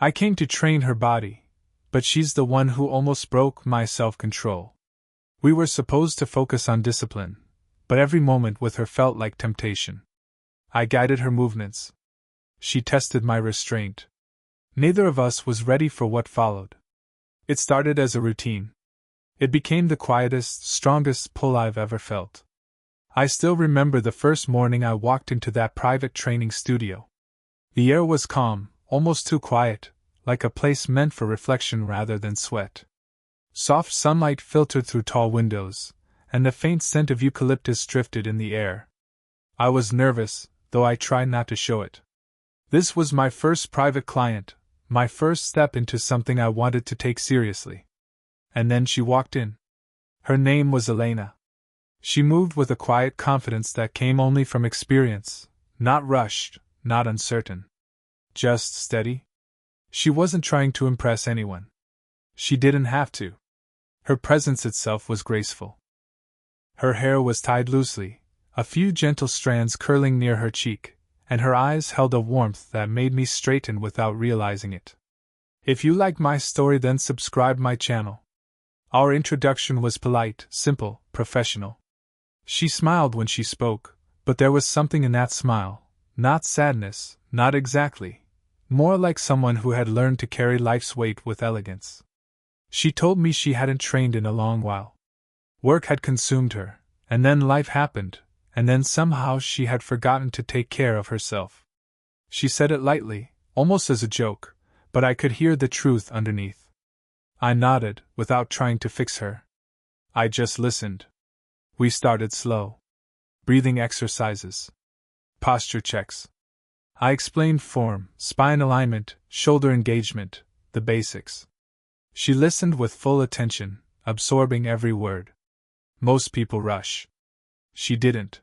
I came to train her body, but she's the one who almost broke my self-control. We were supposed to focus on discipline, but every moment with her felt like temptation. I guided her movements. She tested my restraint. Neither of us was ready for what followed. It started as a routine. It became the quietest, strongest pull I've ever felt. I still remember the first morning I walked into that private training studio. The air was calm, almost too quiet, like a place meant for reflection rather than sweat. Soft sunlight filtered through tall windows, and the faint scent of eucalyptus drifted in the air. I was nervous, though I tried not to show it. This was my first private client, my first step into something I wanted to take seriously. And then she walked in. Her name was Elena. She moved with a quiet confidence that came only from experience, not rushed, not uncertain. Just steady. She wasn't trying to impress anyone. She didn't have to. Her presence itself was graceful. Her hair was tied loosely, a few gentle strands curling near her cheek, and her eyes held a warmth that made me straighten without realizing it. If you like my story, then subscribe my channel. Our introduction was polite, simple, professional. She smiled when she spoke, but there was something in that smile, not sadness, not exactly, more like someone who had learned to carry life's weight with elegance. She told me she hadn't trained in a long while. Work had consumed her, and then life happened, and then somehow she had forgotten to take care of herself. She said it lightly, almost as a joke, but I could hear the truth underneath. I nodded, without trying to fix her. I just listened. We started slow. Breathing exercises. Posture checks. I explained form, spine alignment, shoulder engagement, the basics. She listened with full attention, absorbing every word. Most people rush. She didn't.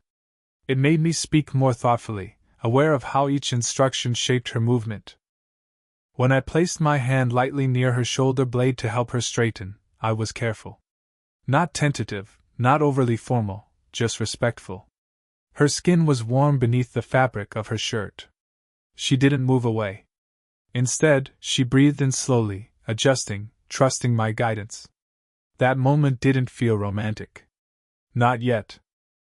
It made me speak more thoughtfully, aware of how each instruction shaped her movement. When I placed my hand lightly near her shoulder blade to help her straighten, I was careful. Not tentative, not overly formal, just respectful. Her skin was warm beneath the fabric of her shirt. She didn't move away. Instead, she breathed in slowly, adjusting, trusting my guidance. That moment didn't feel romantic. Not yet.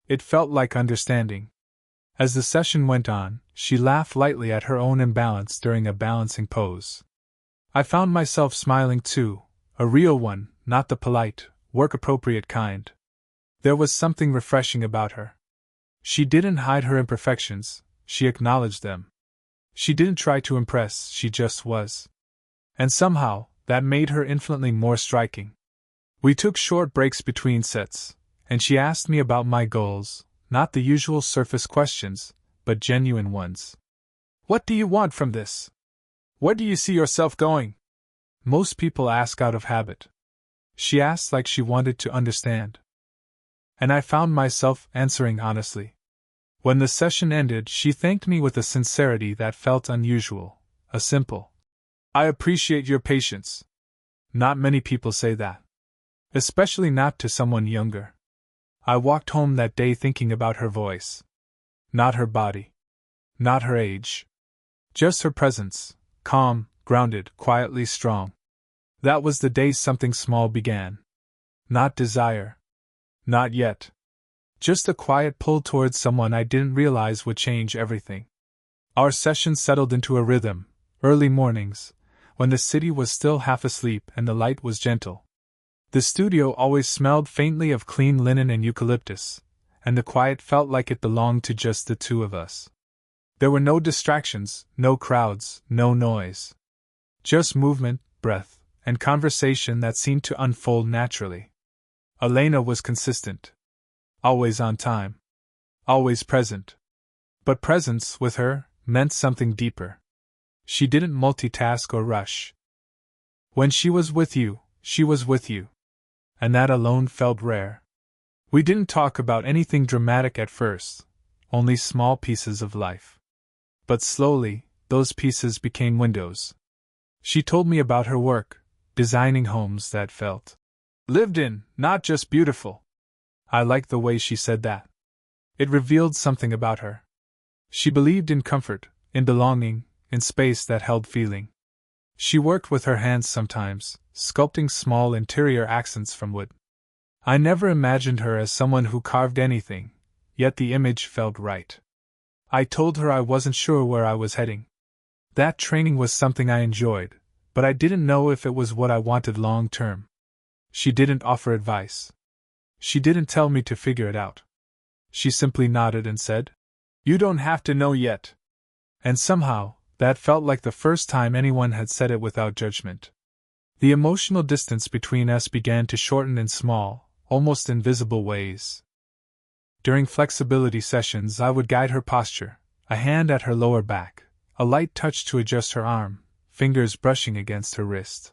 It felt like understanding. As the session went on, she laughed lightly at her own imbalance during a balancing pose. I found myself smiling too, a real one, not the polite, work-appropriate kind. There was something refreshing about her. She didn't hide her imperfections, she acknowledged them. She didn't try to impress, she just was. And somehow, that made her infinitely more striking. We took short breaks between sets, and she asked me about my goals, not the usual surface questions, but genuine ones. What do you want from this? Where do you see yourself going? Most people ask out of habit. She asked like she wanted to understand. And I found myself answering honestly. When the session ended, she thanked me with a sincerity that felt unusual, a simple, "I appreciate your patience." Not many people say that. Especially not to someone younger. I walked home that day thinking about her voice. Not her body. Not her age. Just her presence, calm, grounded, quietly strong. That was the day something small began. Not desire. Not yet. Just a quiet pull towards someone I didn't realize would change everything. Our session settled into a rhythm, early mornings, when the city was still half asleep and the light was gentle. The studio always smelled faintly of clean linen and eucalyptus, and the quiet felt like it belonged to just the two of us. There were no distractions, no crowds, no noise. Just movement, breath, and conversation that seemed to unfold naturally. Elena was consistent. Always on time. Always present. But presence, with her, meant something deeper. She didn't multitask or rush. When she was with you, she was with you. And that alone felt rare. We didn't talk about anything dramatic at first, only small pieces of life. But slowly, those pieces became windows. She told me about her work, designing homes that felt lived in, not just beautiful. I liked the way she said that. It revealed something about her. She believed in comfort, in belonging, in space that held feeling. She worked with her hands sometimes, sculpting small interior accents from wood. I never imagined her as someone who carved anything, yet the image felt right. I told her I wasn't sure where I was heading. That training was something I enjoyed, but I didn't know if it was what I wanted long term. She didn't offer advice. She didn't tell me to figure it out. She simply nodded and said, "You don't have to know yet." And somehow, that felt like the first time anyone had said it without judgment. The emotional distance between us began to shorten in small, almost invisible ways. During flexibility sessions, I would guide her posture, a hand at her lower back, a light touch to adjust her arm, fingers brushing against her wrist.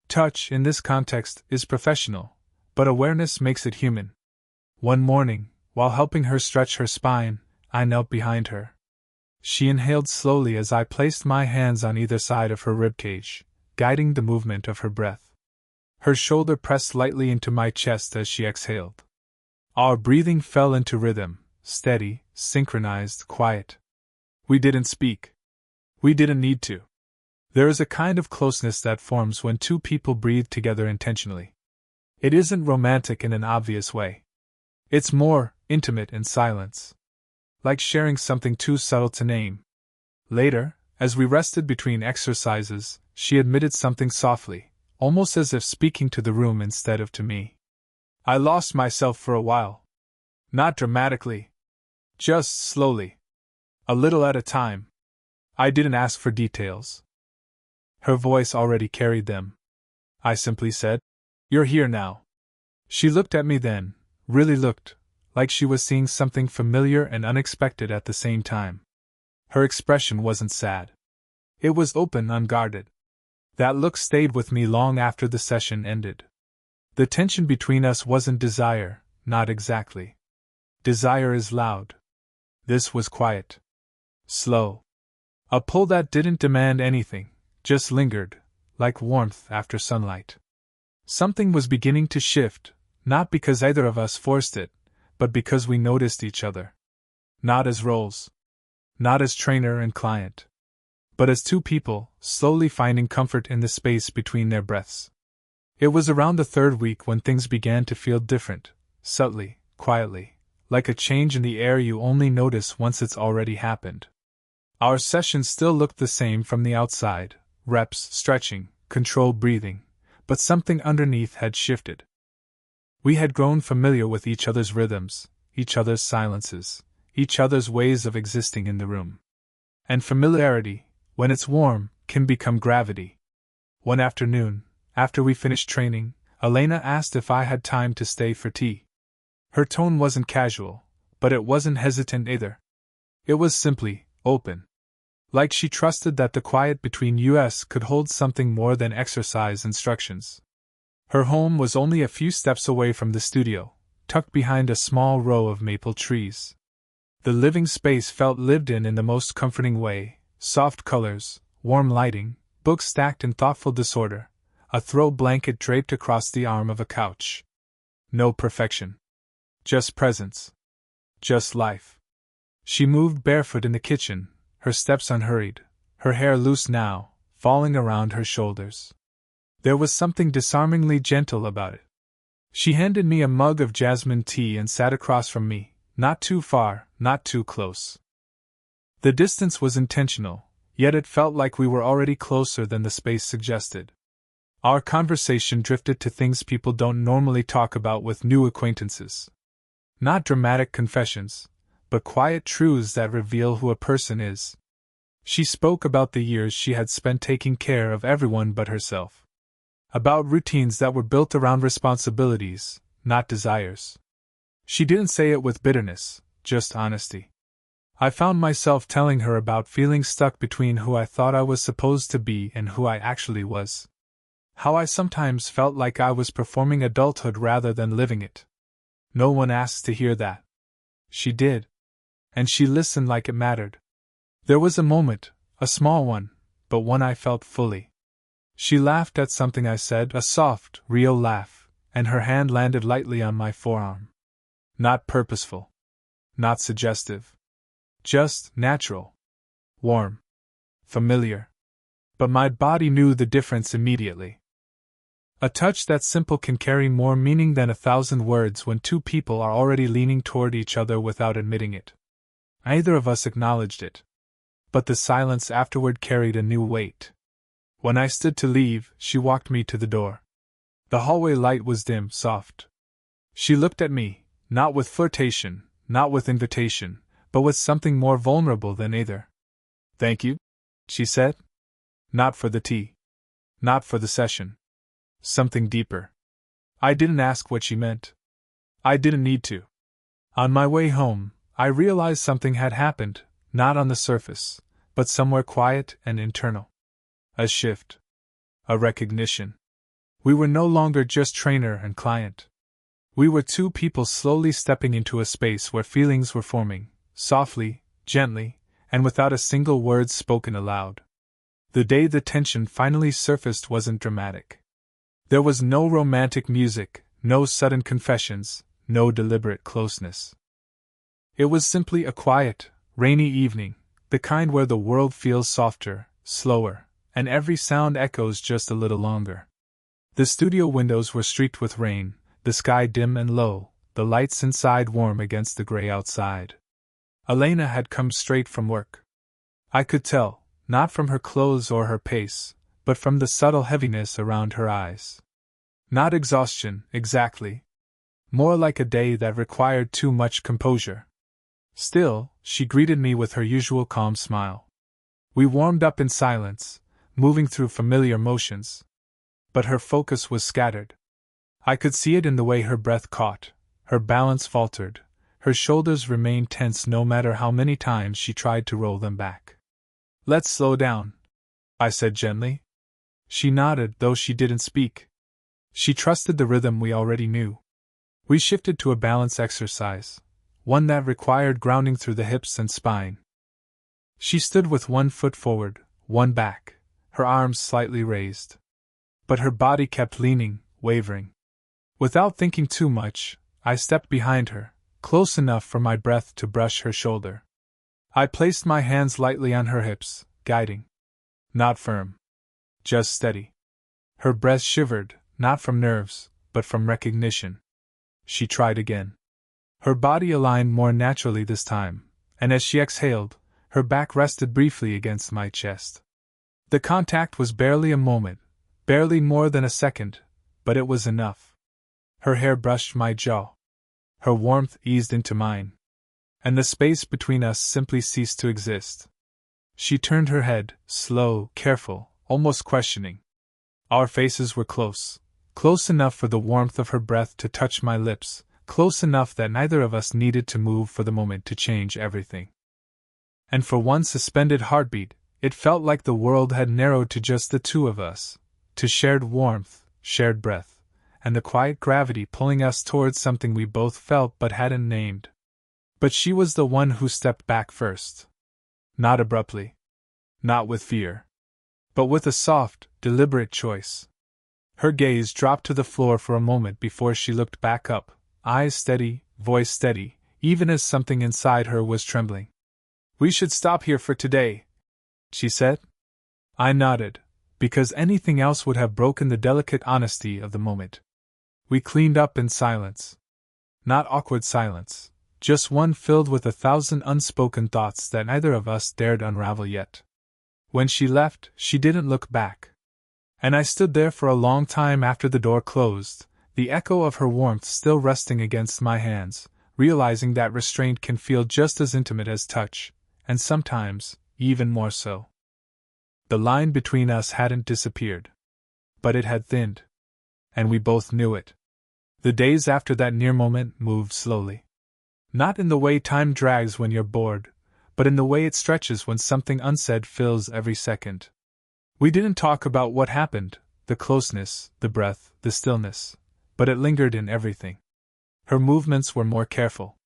Touch, in this context, is professional, but awareness makes it human. One morning, while helping her stretch her spine, I knelt behind her. She inhaled slowly as I placed my hands on either side of her ribcage, guiding the movement of her breath. Her shoulder pressed lightly into my chest as she exhaled. Our breathing fell into rhythm, steady, synchronized, quiet. We didn't speak. We didn't need to. There is a kind of closeness that forms when two people breathe together intentionally. It isn't romantic in an obvious way. It's more intimate in silence. Like sharing something too subtle to name. Later, as we rested between exercises, she admitted something softly, almost as if speaking to the room instead of to me. "I lost myself for a while. Not dramatically. Just slowly. A little at a time. I didn't ask for details." Her voice already carried them. I simply said, "You're here now." She looked at me then, really looked, like she was seeing something familiar and unexpected at the same time. Her expression wasn't sad. It was open, unguarded. That look stayed with me long after the session ended. The tension between us wasn't desire, not exactly. Desire is loud. This was quiet. Slow. A pull that didn't demand anything, just lingered, like warmth after sunlight. Something was beginning to shift, not because either of us forced it, but because we noticed each other. Not as roles. Not as trainer and client. But as two people, slowly finding comfort in the space between their breaths. It was around the third week when things began to feel different, subtly, quietly, like a change in the air you only notice once it's already happened. Our sessions still looked the same from the outside, reps, stretching, controlled breathing, but something underneath had shifted. We had grown familiar with each other's rhythms, each other's silences, each other's ways of existing in the room. And familiarity, when it's warm, can become gravity. One afternoon, after we finished training, Elena asked if I had time to stay for tea. Her tone wasn't casual, but it wasn't hesitant either. It was simply open. Like she trusted that the quiet between us could hold something more than exercise instructions. Her home was only a few steps away from the studio, tucked behind a small row of maple trees. The living space felt lived in the most comforting way, soft colors, warm lighting, books stacked in thoughtful disorder, a throw blanket draped across the arm of a couch. No perfection. Just presence. Just life. She moved barefoot in the kitchen, her steps unhurried, her hair loose now, falling around her shoulders. There was something disarmingly gentle about it. She handed me a mug of jasmine tea and sat across from me, not too far, not too close. The distance was intentional, yet it felt like we were already closer than the space suggested. Our conversation drifted to things people don't normally talk about with new acquaintances. Not dramatic confessions, but quiet truths that reveal who a person is. She spoke about the years she had spent taking care of everyone but herself. About routines that were built around responsibilities, not desires. She didn't say it with bitterness, just honesty. I found myself telling her about feeling stuck between who I thought I was supposed to be and who I actually was. How I sometimes felt like I was performing adulthood rather than living it. No one asked to hear that. She did. And she listened like it mattered. There was a moment, a small one, but one I felt fully. She laughed at something I said, a soft, real laugh, and her hand landed lightly on my forearm. Not purposeful. Not suggestive. Just natural. Warm. Familiar. But my body knew the difference immediately. A touch that simple can carry more meaning than 1,000 words when two people are already leaning toward each other without admitting it. Neither of us acknowledged it. But the silence afterward carried a new weight. When I stood to leave, she walked me to the door. The hallway light was dim, soft. She looked at me, not with flirtation, not with invitation, but with something more vulnerable than either. "Thank you," she said. "Not for the tea. Not for the session. Something deeper." I didn't ask what she meant. I didn't need to. On my way home, I realized something had happened, not on the surface, but somewhere quiet and internal. A shift. A recognition. We were no longer just trainer and client. We were two people slowly stepping into a space where feelings were forming, softly, gently, and without a single word spoken aloud. The day the tension finally surfaced wasn't dramatic. There was no romantic music, no sudden confessions, no deliberate closeness. It was simply a quiet, rainy evening, the kind where the world feels softer, slower, and every sound echoes just a little longer. The studio windows were streaked with rain, the sky dim and low, the lights inside warm against the gray outside. Elena had come straight from work. I could tell, not from her clothes or her pace, but from the subtle heaviness around her eyes. Not exhaustion, exactly. More like a day that required too much composure. Still, she greeted me with her usual calm smile. We warmed up in silence, moving through familiar motions. But her focus was scattered. I could see it in the way her breath caught, her balance faltered, her shoulders remained tense no matter how many times she tried to roll them back. "Let's slow down," I said gently. She nodded, though she didn't speak. She trusted the rhythm we already knew. We shifted to a balance exercise, one that required grounding through the hips and spine. She stood with one foot forward, one back, her arms slightly raised. But her body kept leaning, wavering. Without thinking too much, I stepped behind her, close enough for my breath to brush her shoulder. I placed my hands lightly on her hips, guiding. Not firm. Just steady. Her breath shivered, not from nerves, but from recognition. She tried again. Her body aligned more naturally this time, and as she exhaled, her back rested briefly against my chest. The contact was barely a moment, barely more than a second, but it was enough. Her hair brushed my jaw. Her warmth eased into mine. And the space between us simply ceased to exist. She turned her head, slow, careful, almost questioning. Our faces were close. Close enough for the warmth of her breath to touch my lips, close enough that neither of us needed to move for the moment to change everything. And for one suspended heartbeat, it felt like the world had narrowed to just the two of us, to shared warmth, shared breath, and the quiet gravity pulling us towards something we both felt but hadn't named. But she was the one who stepped back first. Not abruptly. Not with fear. But with a soft, deliberate choice. Her gaze dropped to the floor for a moment before she looked back up, eyes steady, voice steady, even as something inside her was trembling. "We should stop here for today," she said. I nodded, because anything else would have broken the delicate honesty of the moment. We cleaned up in silence. Not awkward silence, just one filled with 1,000 unspoken thoughts that neither of us dared unravel yet. When she left, she didn't look back. And I stood there for a long time after the door closed, the echo of her warmth still resting against my hands, realizing that restraint can feel just as intimate as touch, and sometimes, even more so. The line between us hadn't disappeared. But it had thinned. And we both knew it. The days after that near moment moved slowly. Not in the way time drags when you're bored, but in the way it stretches when something unsaid fills every second. We didn't talk about what happened, the closeness, the breath, the stillness, but it lingered in everything. Her movements were more careful.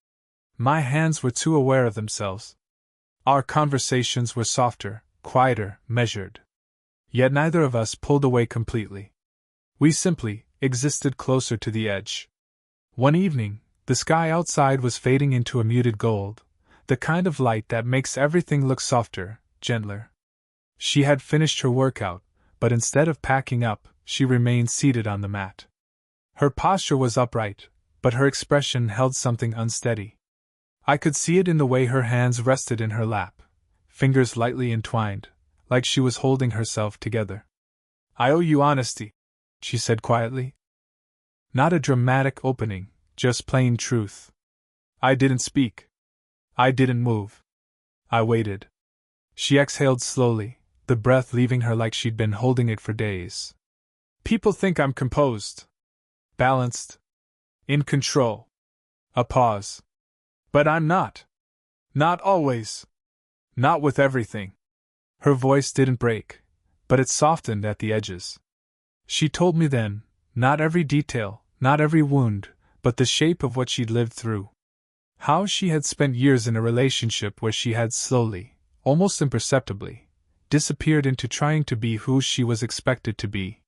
My hands were too aware of themselves. Our conversations were softer, quieter, measured. Yet neither of us pulled away completely. We simply existed closer to the edge. One evening, the sky outside was fading into a muted gold, the kind of light that makes everything look softer, gentler. She had finished her workout, but instead of packing up, she remained seated on the mat. Her posture was upright, but her expression held something unsteady. I could see it in the way her hands rested in her lap, fingers lightly entwined, like she was holding herself together. "I owe you honesty," she said quietly. Not a dramatic opening, just plain truth. I didn't speak. I didn't move. I waited. She exhaled slowly, the breath leaving her like she'd been holding it for days. "People think I'm composed, balanced, in control." A pause. "But I'm not. Not always. Not with everything." Her voice didn't break, but it softened at the edges. She told me then, not every detail, not every wound, but the shape of what she'd lived through. How she had spent years in a relationship where she had slowly, almost imperceptibly, disappeared into trying to be who she was expected to be.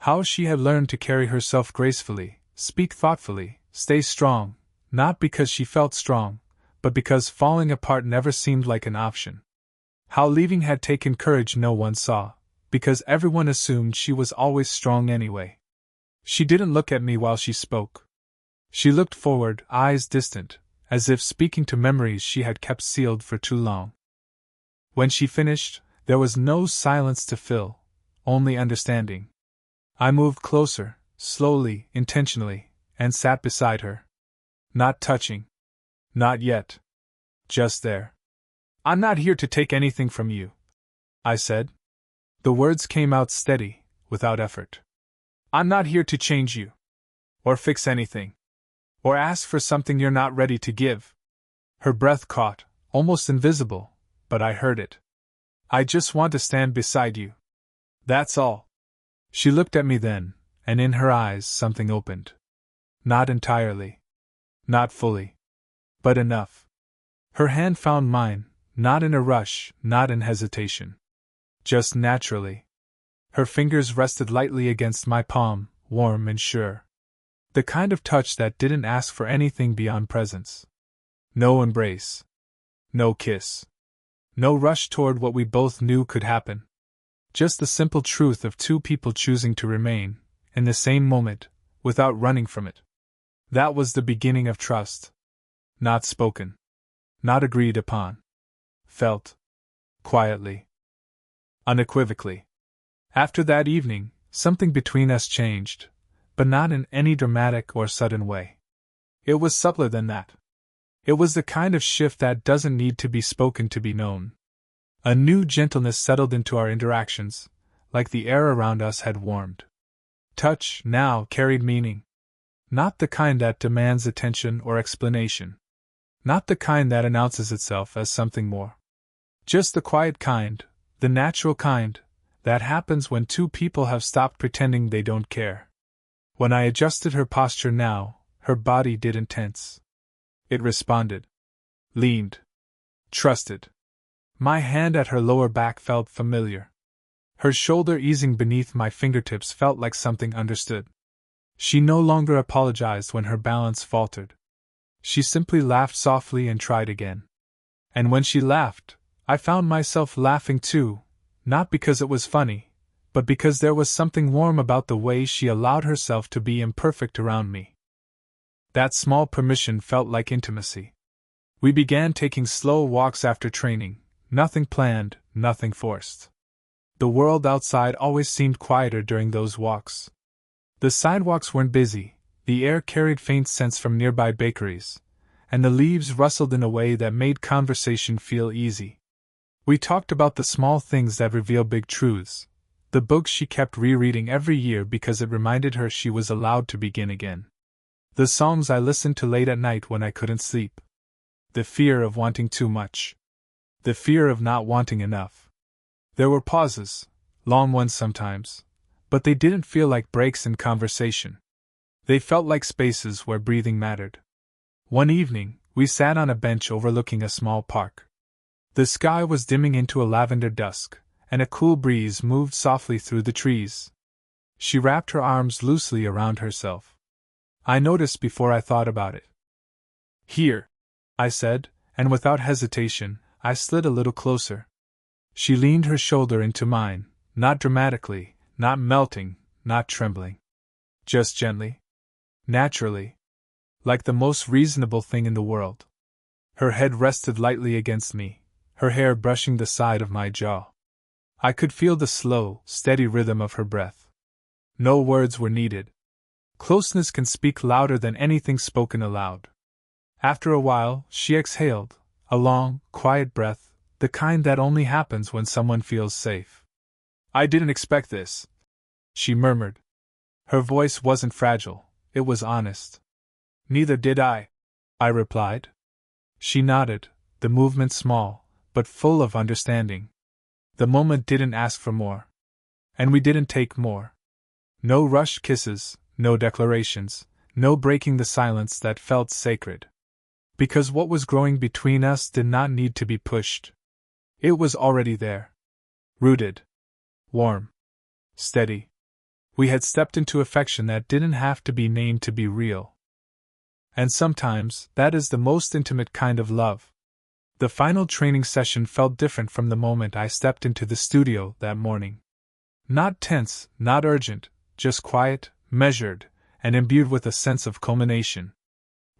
How she had learned to carry herself gracefully, speak thoughtfully, stay strong, not because she felt strong, but because falling apart never seemed like an option. How leaving had taken courage no one saw, because everyone assumed she was always strong anyway. She didn't look at me while she spoke. She looked forward, eyes distant, as if speaking to memories she had kept sealed for too long. When she finished, there was no silence to fill, only understanding. I moved closer, slowly, intentionally, and sat beside her. Not touching. Not yet. Just there. "I'm not here to take anything from you," I said. The words came out steady, without effort. "I'm not here to change you. Or fix anything. Or ask for something you're not ready to give." Her breath caught, almost invisible, but I heard it. "I just want to stand beside you. That's all." She looked at me then, and in her eyes something opened. Not entirely. Not fully. But enough. Her hand found mine, not in a rush, not in hesitation. Just naturally. Her fingers rested lightly against my palm, warm and sure. The kind of touch that didn't ask for anything beyond presence. No embrace. No kiss. No rush toward what we both knew could happen. Just the simple truth of two people choosing to remain, in the same moment, without running from it. That was the beginning of trust. Not spoken. Not agreed upon. Felt. Quietly. Unequivocally. After that evening, something between us changed, but not in any dramatic or sudden way. It was subtler than that. It was the kind of shift that doesn't need to be spoken to be known. A new gentleness settled into our interactions, like the air around us had warmed. Touch, now, carried meaning. Not the kind that demands attention or explanation. Not the kind that announces itself as something more. Just the quiet kind, the natural kind, that happens when two people have stopped pretending they don't care. When I adjusted her posture now, her body didn't tense. It responded. Leaned. Trusted. My hand at her lower back felt familiar. Her shoulder easing beneath my fingertips felt like something understood. She no longer apologized when her balance faltered. She simply laughed softly and tried again. And when she laughed, I found myself laughing too, not because it was funny, but because there was something warm about the way she allowed herself to be imperfect around me. That small permission felt like intimacy. We began taking slow walks after training, nothing planned, nothing forced. The world outside always seemed quieter during those walks. The sidewalks weren't busy, the air carried faint scents from nearby bakeries, and the leaves rustled in a way that made conversation feel easy. We talked about the small things that reveal big truths, the books she kept rereading every year because it reminded her she was allowed to begin again. The songs I listened to late at night when I couldn't sleep. The fear of wanting too much. The fear of not wanting enough. There were pauses, long ones sometimes, but they didn't feel like breaks in conversation. They felt like spaces where breathing mattered. One evening, we sat on a bench overlooking a small park. The sky was dimming into a lavender dusk, and a cool breeze moved softly through the trees. She wrapped her arms loosely around herself. I noticed before I thought about it. "Here," I said, and without hesitation, I slid a little closer. She leaned her shoulder into mine, not dramatically, not melting, not trembling. Just gently. Naturally. Like the most reasonable thing in the world. Her head rested lightly against me, her hair brushing the side of my jaw. I could feel the slow, steady rhythm of her breath. No words were needed. Closeness can speak louder than anything spoken aloud. After a while, she exhaled, a long, quiet breath, the kind that only happens when someone feels safe. "I didn't expect this," she murmured. Her voice wasn't fragile, it was honest. "Neither did I," I replied. She nodded, the movement small, but full of understanding. The moment didn't ask for more. And we didn't take more. No rushed kisses, no declarations, no breaking the silence that felt sacred. Because what was growing between us did not need to be pushed. It was already there. Rooted. Warm. Steady. We had stepped into affection that didn't have to be named to be real. And sometimes, that is the most intimate kind of love. The final training session felt different from the moment I stepped into the studio that morning. Not tense, not urgent, just quiet, measured, and imbued with a sense of culmination.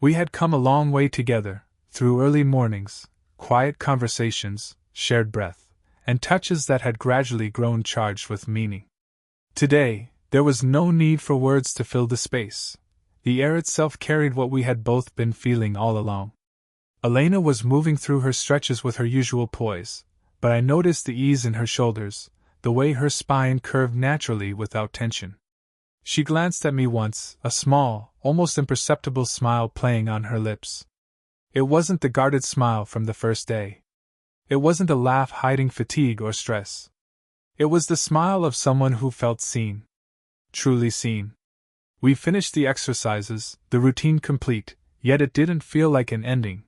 We had come a long way together, through early mornings, quiet conversations, shared breath, and touches that had gradually grown charged with meaning. Today, there was no need for words to fill the space. The air itself carried what we had both been feeling all along. Elena was moving through her stretches with her usual poise, but I noticed the ease in her shoulders, the way her spine curved naturally without tension. She glanced at me once, a small, almost imperceptible smile playing on her lips. It wasn't the guarded smile from the first day. It wasn't a laugh hiding fatigue or stress. It was the smile of someone who felt seen. Truly seen. We finished the exercises, the routine complete, yet it didn't feel like an ending.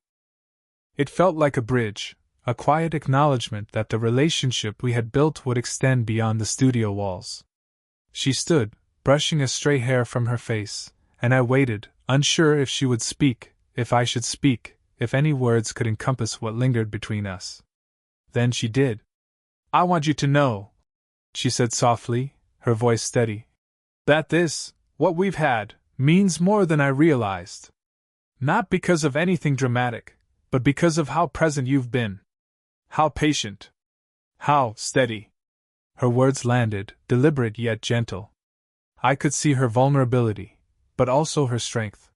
It felt like a bridge, a quiet acknowledgement that the relationship we had built would extend beyond the studio walls. She stood, brushing a stray hair from her face, and I waited, unsure if she would speak, if I should speak, if any words could encompass what lingered between us. Then she did. "I want you to know," she said softly, her voice steady, "that this, what we've had, means more than I realized. Not because of anything dramatic, but because of how present you've been. How patient. How steady." Her words landed, deliberate yet gentle. I could see her vulnerability, but also her strength.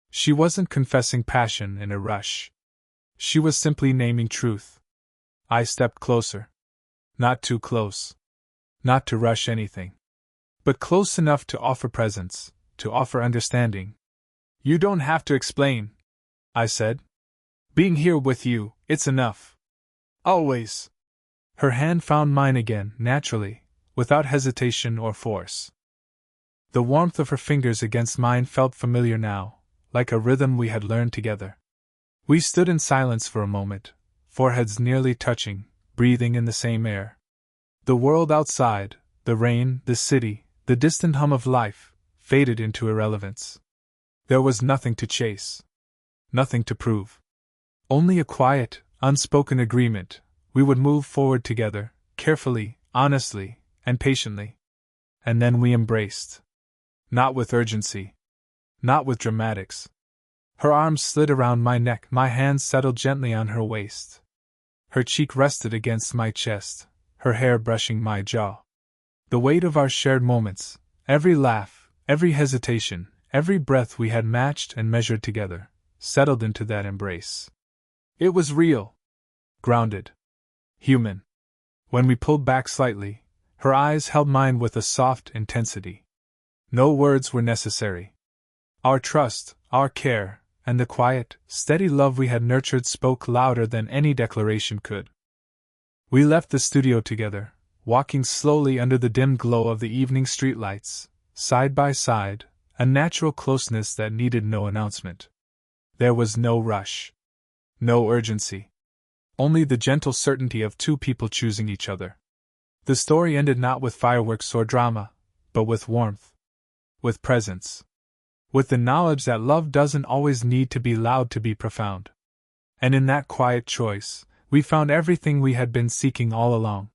She wasn't confessing passion in a rush. She was simply naming truth. I stepped closer. Not too close. Not to rush anything. But close enough to offer presence, to offer understanding. "You don't have to explain," I said. "Being here with you, it's enough. Always." Her hand found mine again, naturally, without hesitation or force. The warmth of her fingers against mine felt familiar now, like a rhythm we had learned together. We stood in silence for a moment, foreheads nearly touching, breathing in the same air. The world outside, the rain, the city, the distant hum of life, faded into irrelevance. There was nothing to chase. Nothing to prove. Only a quiet, unspoken agreement. We would move forward together, carefully, honestly, and patiently. And then we embraced. Not with urgency. Not with dramatics. Her arms slid around my neck, my hands settled gently on her waist. Her cheek rested against my chest, her hair brushing my jaw. The weight of our shared moments, every laugh, every hesitation, every breath we had matched and measured together, settled into that embrace. It was real. Grounded. Human. When we pulled back slightly, her eyes held mine with a soft intensity. No words were necessary. Our trust, our care, and the quiet, steady love we had nurtured spoke louder than any declaration could. We left the studio together, walking slowly under the dim glow of the evening streetlights, side by side, a natural closeness that needed no announcement. There was no rush. No urgency. Only the gentle certainty of two people choosing each other. The story ended not with fireworks or drama, but with warmth. With presence. With the knowledge that love doesn't always need to be loud to be profound. And in that quiet choice, We found everything we had been seeking all along.